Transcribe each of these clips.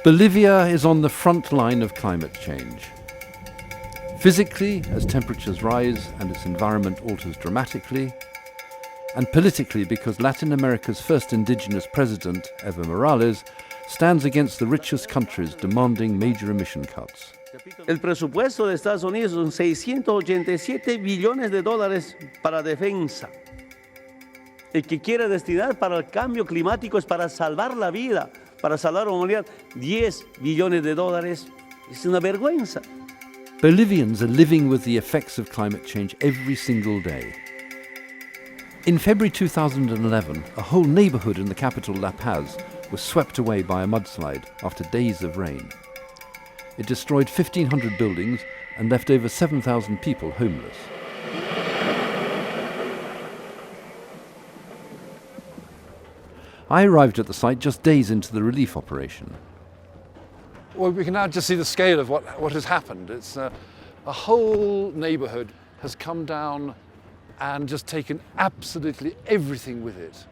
Bolivia is on the front line of climate change. Physically, as temperatures rise and its environment alters dramatically, and politically because Latin America's first indigenous president, Evo Morales, stands against the richest countries demanding major emission cuts. El presupuesto de Estados Unidos son 687 billones de dólares para defensa. El que quiere destinar para el cambio climático es para salvar la vida, para salvar la humanidad. 10 billones de dólares es una vergüenza. Bolivians are living with the effects of climate change every single day. In February 2011, a whole neighbourhood in the capital La Paz was swept away by a mudslide after days of rain. It destroyed 1,500 buildings and left over 7,000 people homeless. I arrived at the site just days into the relief operation. Well, we can now just see the scale of what has happened. It's a whole neighbourhood has come down and just taken absolutely everything with it.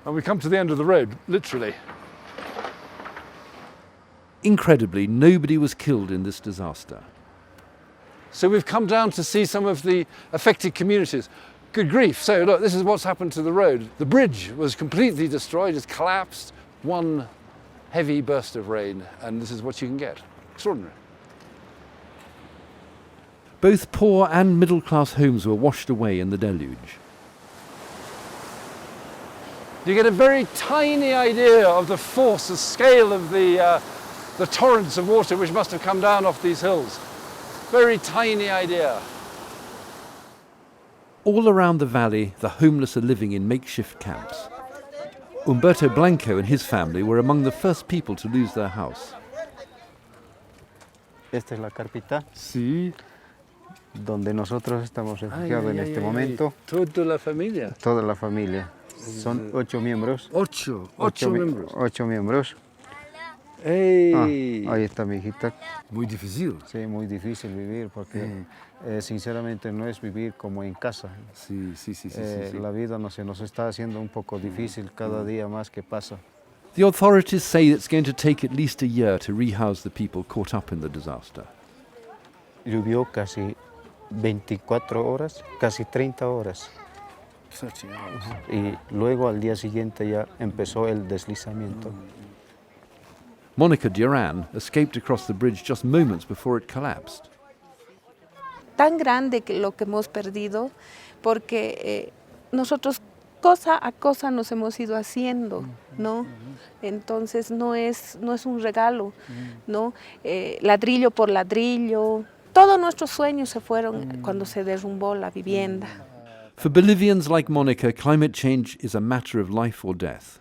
And we come to the end of the road, literally. Incredibly, nobody was killed in this disaster. So we've come down to see some of the affected communities. Good grief. So look, this is what's happened to the road. The bridge was completely destroyed, it's collapsed. One heavy burst of rain, and this is what you can get. Extraordinary. Both poor and middle-class homes were washed away in the deluge. You get a very tiny idea of the force, the scale of the torrents of water which must have come down off these hills. Very tiny idea. All around the valley, the homeless are living in makeshift camps. Humberto Blanco and his family were among the first people to lose their house. Esta es la carpita. Sí. Donde nosotros estamos refugiados en este momento. Toda la familia. Toda la familia. Son 8 miembros. Ocho miembros. 8 miembros. Hey. Ahí está mi hijita. Muy difícil. Sí, muy difícil vivir porque sinceramente no es vivir como en casa. Sí. La vida se nos está haciendo un poco difícil cada día más que pasa. The authorities say it's going to take at least a year to rehouse the people caught up in the disaster. Llovió casi 24 horas, casi 30 horas. 30 hours. Y luego al día siguiente ya empezó el deslizamiento. Monica Duran escaped across the bridge just moments before it collapsed. Tan grande que lo que hemos perdido, porque nosotros cosa a cosa nos hemos ido haciendo, ¿no? Entonces no es un regalo, ¿no? Ladrillo por ladrillo, todos nuestros sueños se fueron cuando se derrumbó la vivienda. For Bolivians like Monica, climate change is a matter of life or death.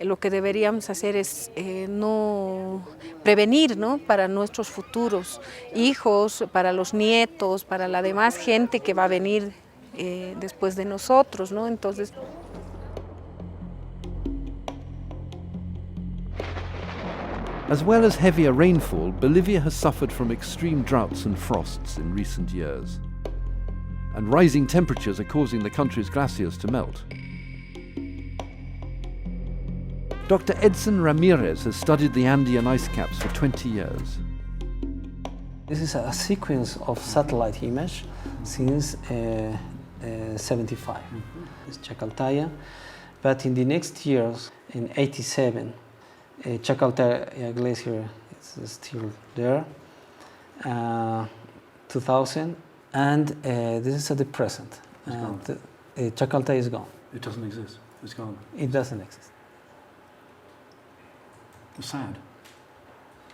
Lo que deberíamos hacer es no prevenir, ¿no? Para nuestros futuros hijos, para los nietos, para la demás gente que va a venir después de nosotros, ¿no? Entonces. As well as heavier rainfall, Bolivia has suffered from extreme droughts and frosts in recent years. And rising temperatures are causing the country's glaciers to melt. Dr. Edson Ramirez has studied the Andean ice caps for 20 years. This is a sequence of satellite image since 75. It's Chacaltaya, but in the next years, in 87, Chacaltaya glacier is still there, 2000, and this is at the present. Chacaltaya is gone. It doesn't exist. It's gone. It doesn't exist. It's sad.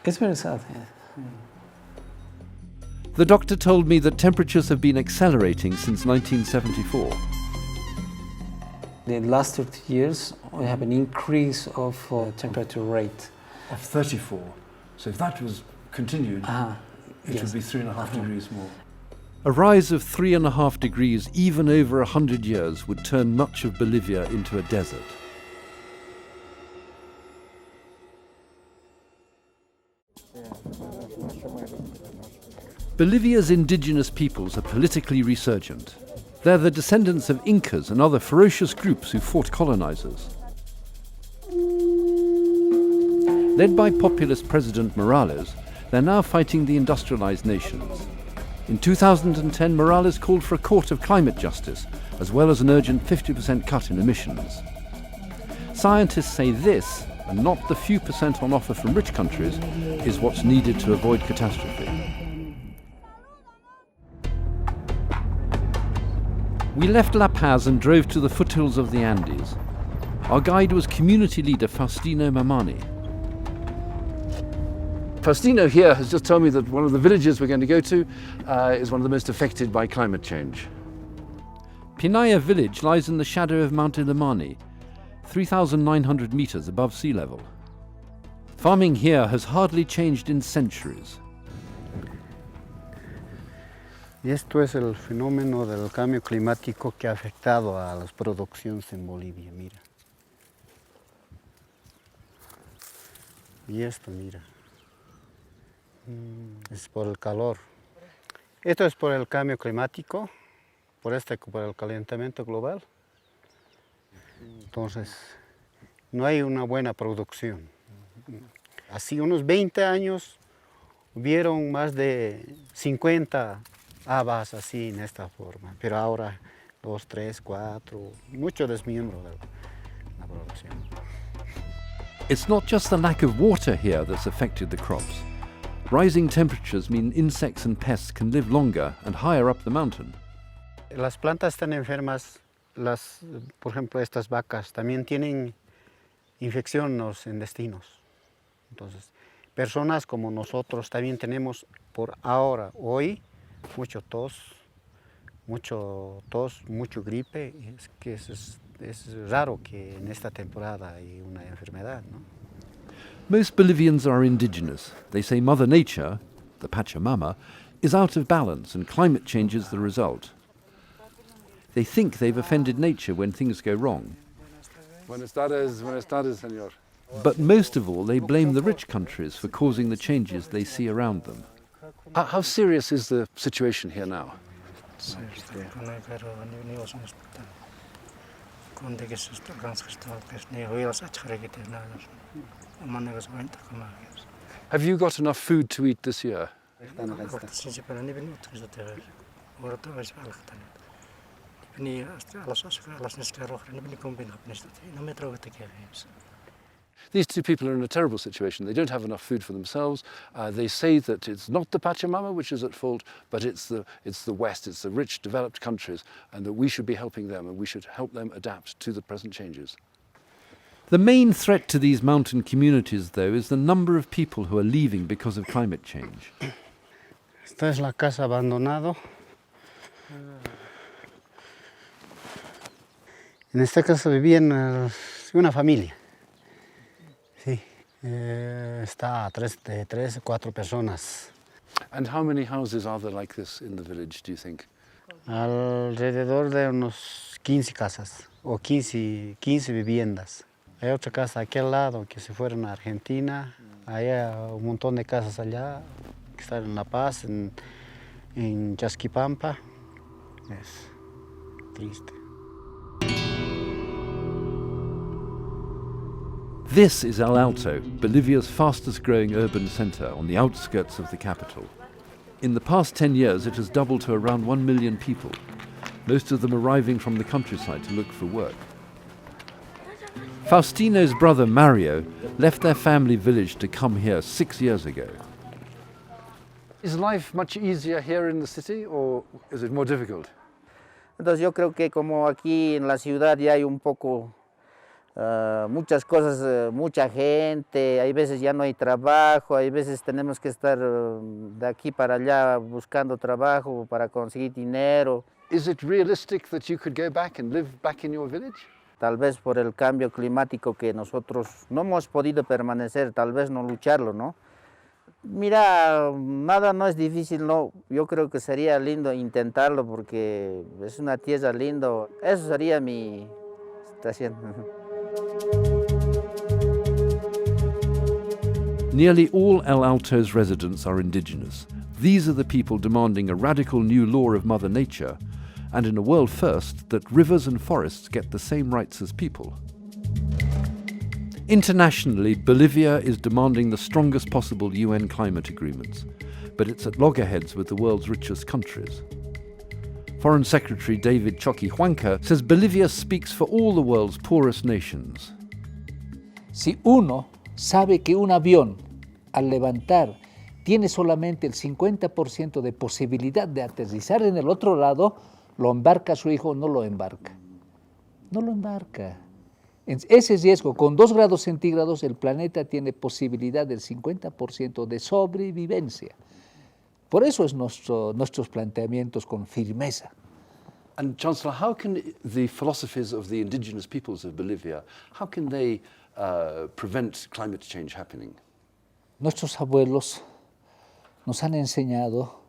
It's very sad, yeah. The doctor told me that temperatures have been accelerating since 1974. In the last 30 years, we have an increase of temperature rate. Of 34. So if that was continued, it would be 3.5 degrees more. A rise of 3.5 degrees even over 100 years would turn much of Bolivia into a desert. Bolivia's indigenous peoples are politically resurgent. They're the descendants of Incas and other ferocious groups who fought colonizers. Led by populist President Morales, they're now fighting the industrialized nations. In 2010, Morales called for a court of climate justice, as well as an urgent 50% cut in emissions. Scientists say this, and not the few percent on offer from rich countries, is what's needed to avoid catastrophe. We left La Paz and drove to the foothills of the Andes. Our guide was community leader Faustino Mamani. Faustino here has just told me that one of the villages we're going to go to is one of the most affected by climate change. Pinaya village lies in the shadow of Mount Illimani, 3,900 meters above sea level. Farming here has hardly changed in centuries. Y esto es el fenómeno del cambio climático que ha afectado a las producciones en Bolivia, mira. Y esto, mira. Es por el calor. Esto es por el cambio climático, por el calentamiento global. Entonces, no hay una buena producción. Así unos 20 años hubieron más de 50 habas así en esta forma, pero ahora 2, 3, 4, mucho desmiembro de la producción. It's not just the lack of water here that's affected the crops. Rising temperatures mean insects and pests can live longer and higher up the mountain. Las plantas están enfermas, por ejemplo estas vacas también tienen infección en los intestinos. Entonces, personas como nosotros también tenemos por ahora, hoy, mucho tos, mucho gripe. Es que es raro que en esta temporada hay una enfermedad, ¿no? Most Bolivians are indigenous. They say Mother Nature, the Pachamama, is out of balance and climate change is the result. They think they've offended nature when things go wrong. Buenas tardes, señor. But most of all, they blame the rich countries for causing the changes they see around them. How serious is the situation here now? Have you got enough food to eat this year? These two people are in a terrible situation. They don't have enough food for themselves. They say that it's not the Pachamama which is at fault, but it's the West, it's the rich, developed countries, and that we should be helping them and we should help them adapt to the present changes. The main threat to these mountain communities, though, is the number of people who are leaving because of climate change. Esta es la casa abandonada. En esta casa vivían una familia. Sí, está de 3 o 4 personas. And how many houses are there like this in the village, do you think? Alrededor de unos 15 casas o 15 viviendas. Hay otra casa aquí al lado que se fueron a Argentina. Hay un montón de casas allá que están en La Paz, en Chasquipampa. Es triste. This is El Alto, Bolivia's fastest growing urban centre on the outskirts of the capital. In the past 10 years, it has doubled to around 1 million people, most of them arriving from the countryside to look for work. Faustino's brother Mario left their family village to come here 6 years ago. Is life much easier here in the city or is it more difficult? Entonces yo creo que como aquí en la ciudad ya hay un poco muchas cosas, mucha gente, hay veces ya no hay trabajo, hay veces tenemos que estar de aquí para allá buscando trabajo para conseguir dinero. Is it realistic that you could go back and live back in your village? Tal vez por el cambio climático que nosotros no hemos podido permanecer, tal vez no lucharlo, ¿no? Mira, nada no es difícil, no. Yo creo que sería lindo intentarlo porque es una tierra lindo. Eso sería mi situación. Nearly all El Alto's residents are indigenous. These are the people demanding a radical new law of Mother Nature and in a world first, that rivers and forests get the same rights as people. Internationally, Bolivia is demanding the strongest possible UN climate agreements, but it's at loggerheads with the world's richest countries. Foreign Secretary David Choquehuanca says Bolivia speaks for all the world's poorest nations. Si uno sabe que un avión, al levantar, tiene solamente el 50% de posibilidad de aterrizar en el otro lado, lo embarca a su hijo o no lo embarca. No lo embarca. Ese riesgo, con 2 grados centígrados, el planeta tiene posibilidad del 50% de sobrevivencia. Por eso es nuestros planteamientos con firmeza. And Chancellor, how can the philosophies of the indigenous peoples of Bolivia, how can they prevent climate change happening? Nuestros abuelos nos han enseñado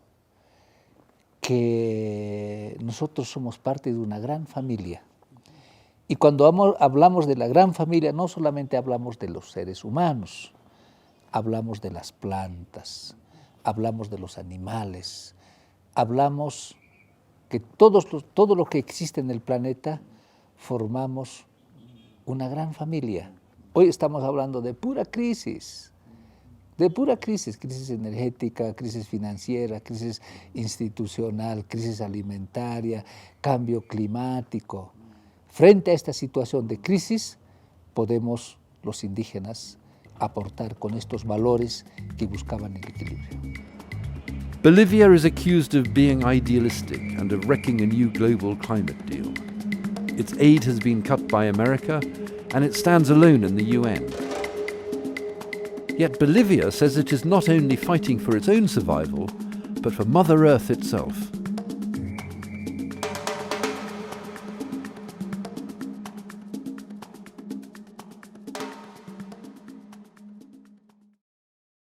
que nosotros somos parte de una gran familia. Y cuando hablamos de la gran familia, no solamente hablamos de los seres humanos, hablamos de las plantas, hablamos de los animales, hablamos que todo lo que existe en el planeta formamos una gran familia. Hoy estamos hablando de pura crisis energética, crisis financiera, crisis institucional, crisis alimentaria, cambio climático. Frente a esta situación de crisis, podemos los indígenas aportar con estos valores que buscaban el equilibrio. Bolivia is accused of being idealistic and of wrecking a new global climate deal. Its aid has been cut by America, and it stands alone in the UN. Yet Bolivia says it is not only fighting for its own survival, but for Mother Earth itself.